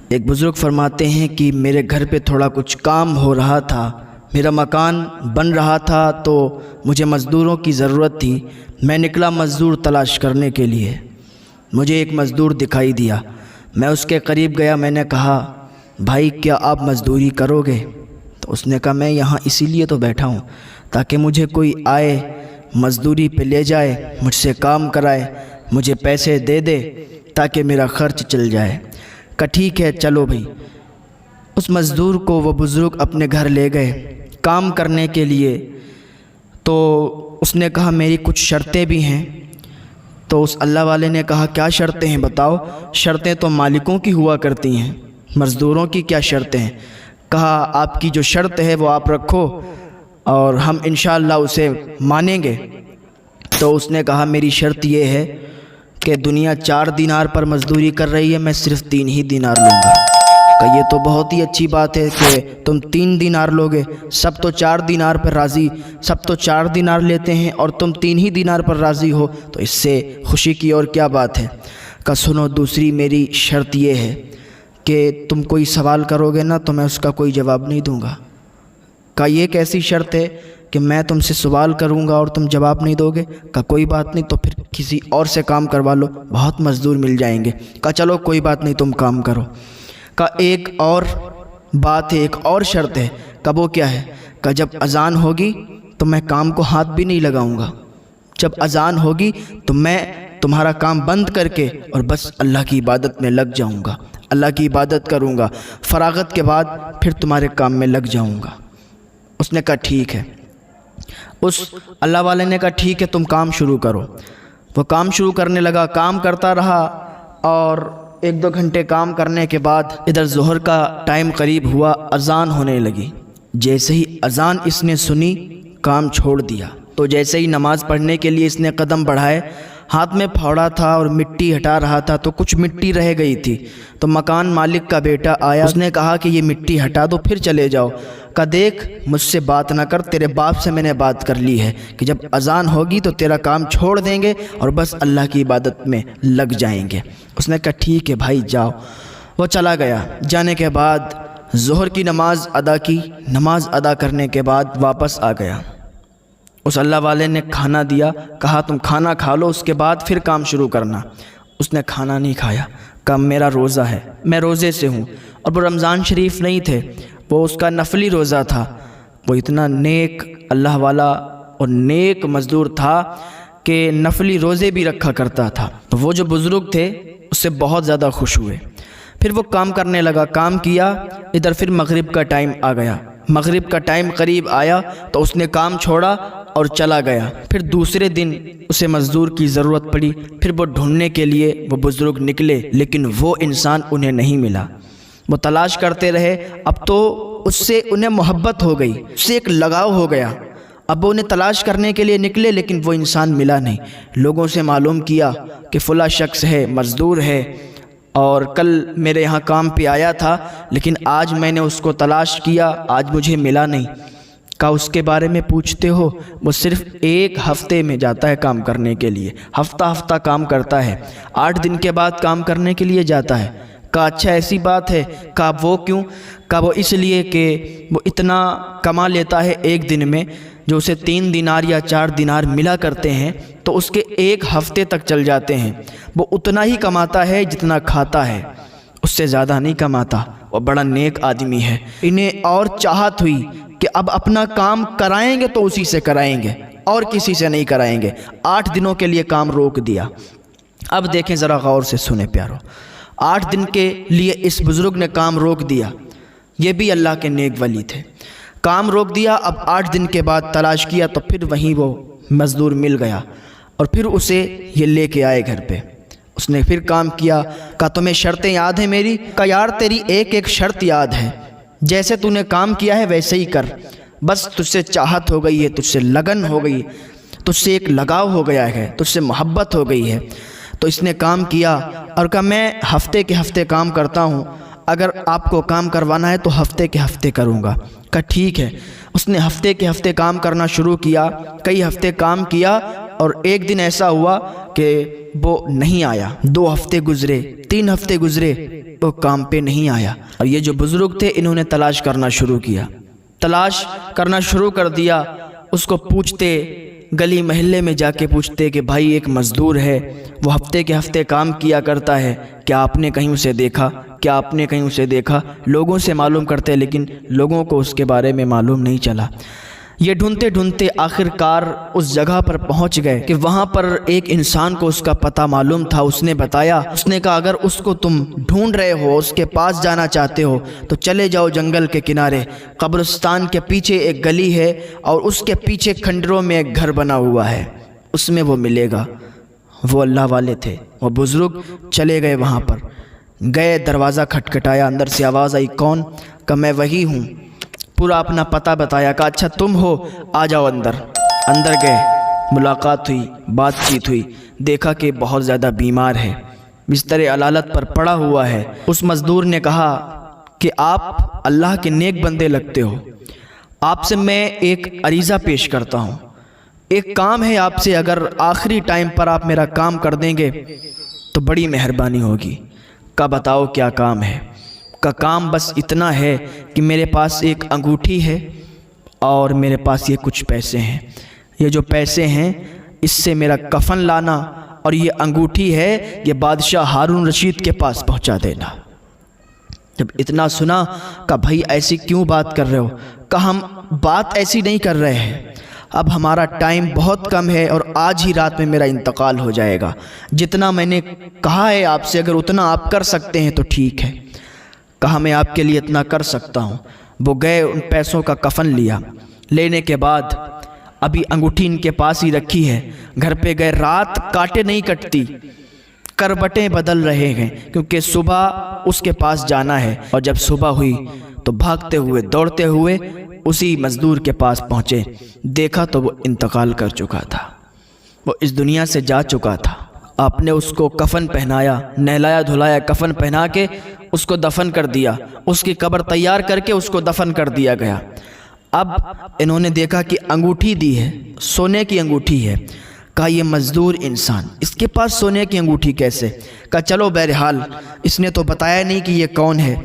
ایک بزرگ فرماتے ہیں کہ میرے گھر پہ تھوڑا کچھ کام ہو رہا تھا، میرا مکان بن رہا تھا تو مجھے مزدوروں کی ضرورت تھی۔ میں نکلا مزدور تلاش کرنے کے لیے۔ مجھے ایک مزدور دکھائی دیا، میں اس کے قریب گیا، میں نے کہا بھائی کیا آپ مزدوری کرو گے؟ تو اس نے کہا میں یہاں اسی لیے تو بیٹھا ہوں تاکہ مجھے کوئی آئے مزدوری پہ لے جائے، مجھ سے کام کرائے، مجھے پیسے دے دے تاکہ میرا خرچ چل جائے۔ کہا ٹھیک ہے چلو بھائی۔ اس مزدور کو وہ بزرگ اپنے گھر لے گئے کام کرنے کے لیے۔ تو اس نے کہا میری کچھ شرطیں بھی ہیں۔ تو اس اللہ والے نے کہا کیا شرطیں ہیں بتاؤ؟ شرطیں تو مالکوں کی ہوا کرتی ہیں، مزدوروں کی کیا شرطیں ہیں؟ کہا آپ کی جو شرط ہے وہ آپ رکھو اور ہم انشاءاللہ اسے مانیں گے۔ تو اس نے کہا میری شرط یہ ہے کہ دنیا 4 دینار پر مزدوری کر رہی ہے، میں صرف 3 ہی دینار لوں گا۔ کہ یہ تو بہت ہی اچھی بات ہے کہ تم 3 دینار لوگے، سب تو 4 دینار پر راضی، سب تو 4 دینار لیتے ہیں اور تم 3 ہی دینار پر راضی ہو، تو اس سے خوشی کی اور کیا بات ہے؟ کہ سنو دوسری میری شرط یہ ہے کہ تم کوئی سوال کرو گے نا تو میں اس کا کوئی جواب نہیں دوں گا۔ کہ یہ کیسی شرط ہے کہ میں تم سے سوال کروں گا اور تم جواب نہیں دو گے؟ کہ کوئی بات نہیں، تو پھر کسی اور سے کام کروا لو، بہت مزدور مل جائیں گے۔ کہ چلو کوئی بات نہیں تم کام کرو۔ کہ ایک اور بات ہے، ایک اور شرط ہے۔ کہ وہ کیا ہے؟ کہ جب اذان ہوگی تو میں کام کو ہاتھ بھی نہیں لگاؤں گا، جب اذان ہوگی تو میں تمہارا کام بند کر کے اور بس اللہ کی عبادت میں لگ جاؤں گا، اللہ کی عبادت کروں گا، فراغت کے بعد پھر تمہارے کام میں لگ جاؤں گا۔ اس نے کہا ٹھیک ہے۔ اس اللہ والے نے کہا ٹھیک ہے تم کام شروع کرو۔ وہ کام شروع کرنے لگا، کام کرتا رہا اور 1-2 گھنٹے کام کرنے کے بعد ادھر ظہر کا ٹائم قریب ہوا، اذان ہونے لگی۔ جیسے ہی اذان اس نے سنی کام چھوڑ دیا۔ تو جیسے ہی نماز پڑھنے کے لیے اس نے قدم بڑھائے، ہاتھ میں پھاوڑا تھا اور مٹی ہٹا رہا تھا تو کچھ مٹی رہ گئی تھی۔ تو مکان مالک کا بیٹا آیا، اس نے کہا کہ یہ مٹی ہٹا دو پھر چلے جاؤ۔ کہ دیکھ مجھ سے بات نہ کر، تیرے باپ سے میں نے بات کر لی ہے کہ جب اذان ہوگی تو تیرا کام چھوڑ دیں گے اور بس اللہ کی عبادت میں لگ جائیں گے۔ اس نے کہا ٹھیک ہے بھائی جاؤ۔ وہ چلا گیا۔ جانے کے بعد ظہر کی نماز ادا کی، نماز ادا کرنے کے بعد واپس آ گیا۔ اس اللہ والے نے کھانا دیا، کہا تم کھانا کھا لو، اس کے بعد پھر کام شروع کرنا۔ اس نے کھانا نہیں کھایا، کہا میرا روزہ ہے، میں روزے سے ہوں۔ اور وہ رمضان شریف نہیں تھے، وہ اس کا نفلی روزہ تھا۔ وہ اتنا نیک اللہ والا اور نیک مزدور تھا کہ نفلی روزے بھی رکھا کرتا تھا۔ تو وہ جو بزرگ تھے اس سے بہت زیادہ خوش ہوئے۔ پھر وہ کام کرنے لگا، کام کیا۔ ادھر پھر مغرب کا ٹائم آ گیا، مغرب کا ٹائم قریب آیا تو اس نے کام چھوڑا اور چلا گیا۔ پھر دوسرے دن اسے مزدور کی ضرورت پڑی، پھر وہ ڈھونڈنے کے لیے وہ بزرگ نکلے، لیکن وہ انسان انہیں نہیں ملا۔ وہ تلاش کرتے رہے، اب تو اس سے انہیں محبت ہو گئی، اس سے ایک لگاؤ ہو گیا۔ اب وہ انہیں تلاش کرنے کے لیے نکلے لیکن وہ انسان ملا نہیں۔ لوگوں سے معلوم کیا کہ فلاں شخص ہے، مزدور ہے اور کل میرے یہاں کام پہ آیا تھا لیکن آج میں نے اس کو تلاش کیا، آج مجھے ملا نہیں۔ کہا اس کے بارے میں پوچھتے ہو؟ وہ صرف 1 ہفتے میں جاتا ہے کام کرنے کے لیے، ہفتہ کام کرتا ہے، 8 دن کے بعد کام کرنے کے لیے جاتا ہے۔ کہا اچھا ایسی بات ہے؟ کہا وہ کیوں؟ کہا وہ اس لیے کہ وہ اتنا کما لیتا ہے 1 دن میں، جو اسے 3 دینار یا 4 دینار ملا کرتے ہیں تو اس کے 1 ہفتے تک چل جاتے ہیں۔ وہ اتنا ہی کماتا ہے جتنا کھاتا ہے، اس سے زیادہ نہیں کماتا۔ وہ بڑا نیک آدمی ہے۔ انہیں اور چاہت ہوئی کہ اب اپنا کام کرائیں گے تو اسی سے کرائیں گے اور کسی سے نہیں کرائیں گے۔ 8 دنوں کے لیے کام روک دیا۔ اب دیکھیں ذرا غور سے سنیں پیارو، 8 دن کے لیے اس بزرگ نے کام روک دیا۔ یہ بھی اللہ کے نیک ولی تھے۔ کام روک دیا، اب 8 دن کے بعد تلاش کیا تو پھر وہیں وہ مزدور مل گیا اور پھر اسے یہ لے کے آئے گھر پہ۔ اس نے پھر کام کیا۔ کہا تمہیں شرطیں یاد ہیں میری؟ کہا یار تیری ایک شرط یاد ہے، جیسے تو نے کام کیا ہے ویسے ہی کر، بس تجھ سے چاہت ہو گئی ہے، تجھ سے لگن ہو گئی، تجھ سے ایک لگاؤ ہو گیا ہے، تجھ سے محبت ہو گئی ہے۔ تو اس نے کام کیا اور کہا میں ہفتے کے ہفتے کام کرتا ہوں، اگر آپ کو کام کروانا ہے تو ہفتے کے ہفتے کروں گا۔ کہا ٹھیک ہے۔ اس نے ہفتے کے ہفتے کام کرنا شروع کیا، کئی ہفتے کام کیا اور ایک دن ایسا ہوا کہ وہ نہیں آیا، 2 ہفتے گزرے، 3 ہفتے گزرے، وہ کام پہ نہیں آیا۔ اور یہ جو بزرگ تھے انہوں نے تلاش کرنا شروع کر دیا۔ اس کو پوچھتے، گلی محلے میں جا کے پوچھتے کہ بھائی ایک مزدور ہے، وہ ہفتے کے ہفتے کام کیا کرتا ہے، کیا آپ نے کہیں اسے دیکھا؟ لوگوں سے معلوم کرتے، لیکن لوگوں کو اس کے بارے میں معلوم نہیں چلا۔ یہ ڈھونڈتے ڈھونڈتے آخر کار اس جگہ پر پہنچ گئے کہ وہاں پر ایک انسان کو اس کا پتہ معلوم تھا۔ اس نے بتایا، اس نے کہا اگر اس کو تم ڈھونڈ رہے ہو، اس کے پاس جانا چاہتے ہو تو چلے جاؤ جنگل کے کنارے، قبرستان کے پیچھے ایک گلی ہے اور اس کے پیچھے کھنڈروں میں ایک گھر بنا ہوا ہے، اس میں وہ ملے گا۔ وہ اللہ والے تھے، وہ بزرگ چلے گئے وہاں پر، گئے، دروازہ کھٹکھٹایا، اندر سے آواز آئی، کون؟ کہا میں وہی ہوں۔ پورا اپنا پتہ بتایا، کہا اچھا تم ہو، آ جاؤ اندر۔ اندر گئے، ملاقات ہوئی، بات چیت ہوئی، دیکھا کہ بہت زیادہ بیمار ہے، بستر علالت پر پڑا ہوا ہے۔ اس مزدور نے کہا کہ آپ اللہ کے نیک بندے لگتے ہو، آپ سے میں ایک عریضہ پیش کرتا ہوں، ایک کام ہے آپ سے، اگر آخری ٹائم پر آپ میرا کام کر دیں گے تو بڑی مہربانی ہوگی۔ کہا بتاؤ کیا کام ہے؟ کا کام بس اتنا ہے کہ میرے پاس ایک انگوٹھی ہے اور میرے پاس یہ کچھ پیسے ہیں، یہ جو پیسے ہیں اس سے میرا کفن لانا، اور یہ انگوٹھی ہے یہ بادشاہ ہارون رشید کے پاس پہنچا دینا۔ جب اتنا سنا کہ بھائی ایسی کیوں بات کر رہے ہو؟ کہ ہم بات ایسی نہیں کر رہے ہیں، اب ہمارا ٹائم بہت کم ہے اور آج ہی رات میں میرا انتقال ہو جائے گا، جتنا میں نے کہا ہے آپ سے اگر اتنا آپ کر سکتے ہیں تو ٹھیک ہے۔ کہا میں آپ کے لیے اتنا کر سکتا ہوں۔ وہ گئے، ان پیسوں کا کفن لیا، لینے کے بعد ابھی انگوٹھی ان کے پاس ہی رکھی ہے، گھر پہ گئے، رات کاٹے نہیں کٹتی، کربٹیں بدل رہے ہیں کیونکہ صبح اس کے پاس جانا ہے۔ اور جب صبح ہوئی تو بھاگتے ہوئے دوڑتے ہوئے اسی مزدور کے پاس پہنچے، دیکھا تو وہ انتقال کر چکا تھا، وہ اس دنیا سے جا چکا تھا۔ آپ نے اس کو کفن پہنایا، نہلایا دھلایا، کفن پہنا کے اس کو دفن کر دیا، اس کی قبر تیار کر کے اس کو دفن کر دیا گیا۔ اب انہوں نے دیکھا کہ انگوٹھی دی ہے، سونے کی انگوٹھی ہے۔ کہا یہ مزدور انسان، اس کے پاس سونے کی انگوٹھی کیسے؟ کہا چلو بہرحال اس نے تو بتایا نہیں کہ یہ کون ہے۔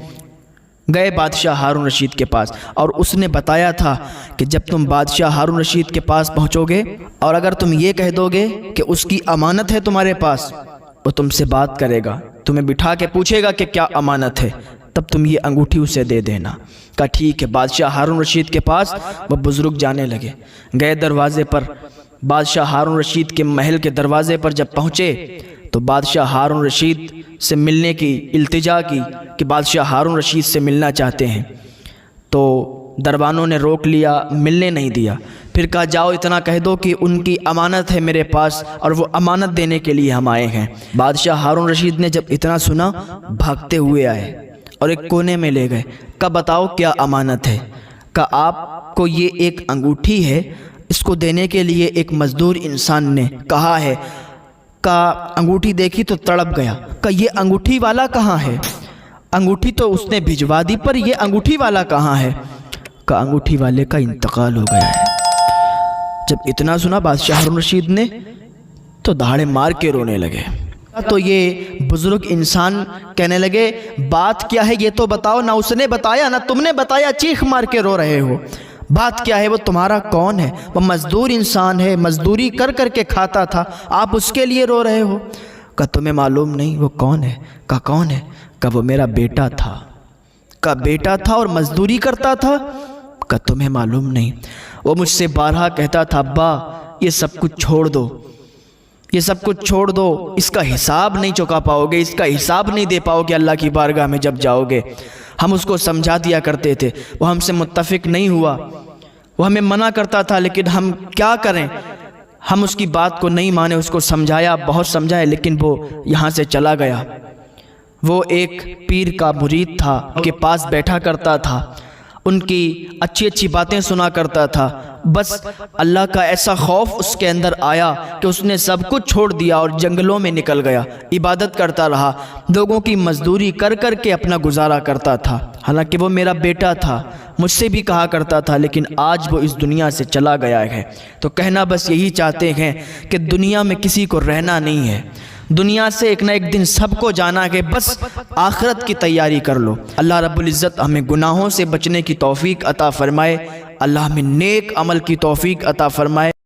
گئے بادشاہ ہارون رشید کے پاس، اور اس نے بتایا تھا کہ جب تم بادشاہ ہارون رشید کے پاس پہنچو گے اور اگر تم یہ کہہ دو گے کہ اس کی امانت ہے تمہارے پاس، وہ تم سے بات کرے گا، تمہیں بٹھا کے پوچھے گا کہ کیا امانت ہے، تب تم یہ انگوٹھی اسے دے دینا۔ کہا ٹھیک ہے۔ بادشاہ ہارون رشید کے پاس وہ بزرگ جانے لگے، گئے دروازے پر، بادشاہ ہارون رشید کے محل کے دروازے پر جب پہنچے تو بادشاہ ہارون رشید سے ملنے کی التجا کی کہ بادشاہ ہارون رشید سے ملنا چاہتے ہیں، تو دربانوں نے روک لیا، ملنے نہیں دیا۔ پھر کہا جاؤ اتنا کہہ دو کہ ان کی امانت ہے میرے پاس اور وہ امانت دینے کے لیے ہم آئے ہیں۔ بادشاہ ہارون رشید نے جب اتنا سنا بھاگتے ہوئے آئے اور ایک کونے میں لے گئے۔ کہا بتاؤ کیا امانت ہے؟ کہا آپ کو یہ ایک انگوٹھی ہے، اس کو دینے کے لیے ایک مزدور انسان نے کہا ہے۔ کہا انگوٹھی دیکھی تو تڑپ گیا، کہا یہ انگوٹھی والا کہاں ہے؟ انگوٹھی تو اس نے بھجوا دی پر یہ انگوٹھی والا کہاں ہے؟ کہا انگوٹھی والے کا انتقال ہو گیا ہے۔ جب اتنا سنا بادشاہ ہارون رشید نے تو دہاڑے مار کے رونے لگے۔ تو یہ بزرگ انسان کہنے لگے بات کیا ہے یہ تو بتاؤ، نہ اس نے بتایا نہ تم نے بتایا، چیخ مار کے رو رہے ہو، بات کیا ہے؟ وہ تمہارا کون ہے؟ وہ مزدور انسان ہے، مزدوری کر کر کے کھاتا تھا، آپ اس کے لیے رو رہے ہو؟ کہا تمہیں معلوم نہیں وہ کون ہے؟ کہا کون ہے؟ کہا وہ میرا بیٹا تھا۔ کہا بیٹا تھا اور مزدوری کرتا تھا؟ کہا تمہیں معلوم نہیں، وہ مجھ سے بارہا کہتا تھا ابا یہ سب کچھ چھوڑ دو، یہ سب کچھ چھوڑ دو، اس کا حساب نہیں چکا پاؤ گے، اس کا حساب نہیں دے پاؤ گے اللہ کی بارگاہ میں جب جاؤ گے۔ ہم اس کو سمجھا دیا کرتے تھے، وہ ہم سے متفق نہیں ہوا، وہ ہمیں منع کرتا تھا، لیکن ہم کیا کریں، ہم اس کی بات کو نہیں مانے، اس کو سمجھایا، بہت سمجھایا، لیکن وہ یہاں سے چلا گیا۔ وہ ایک پیر کا مرید تھا، ان کے پاس بیٹھا کرتا تھا، ان کی اچھی اچھی باتیں سنا کرتا تھا، بس اللہ کا ایسا خوف اس کے اندر آیا کہ اس نے سب کچھ چھوڑ دیا اور جنگلوں میں نکل گیا، عبادت کرتا رہا، لوگوں کی مزدوری کر کر کے اپنا گزارا کرتا تھا، حالانکہ وہ میرا بیٹا تھا، مجھ سے بھی کہا کرتا تھا، لیکن آج وہ اس دنیا سے چلا گیا ہے۔ تو کہنا بس یہی چاہتے ہیں کہ دنیا میں کسی کو رہنا نہیں ہے، دنیا سے ایک نہ ایک دن سب کو جانا ہے، بس آخرت کی تیاری کر لو۔ اللہ رب العزت ہمیں گناہوں سے بچنے کی توفیق عطا فرمائے، اللہ ہمیں نیک عمل کی توفیق عطا فرمائے۔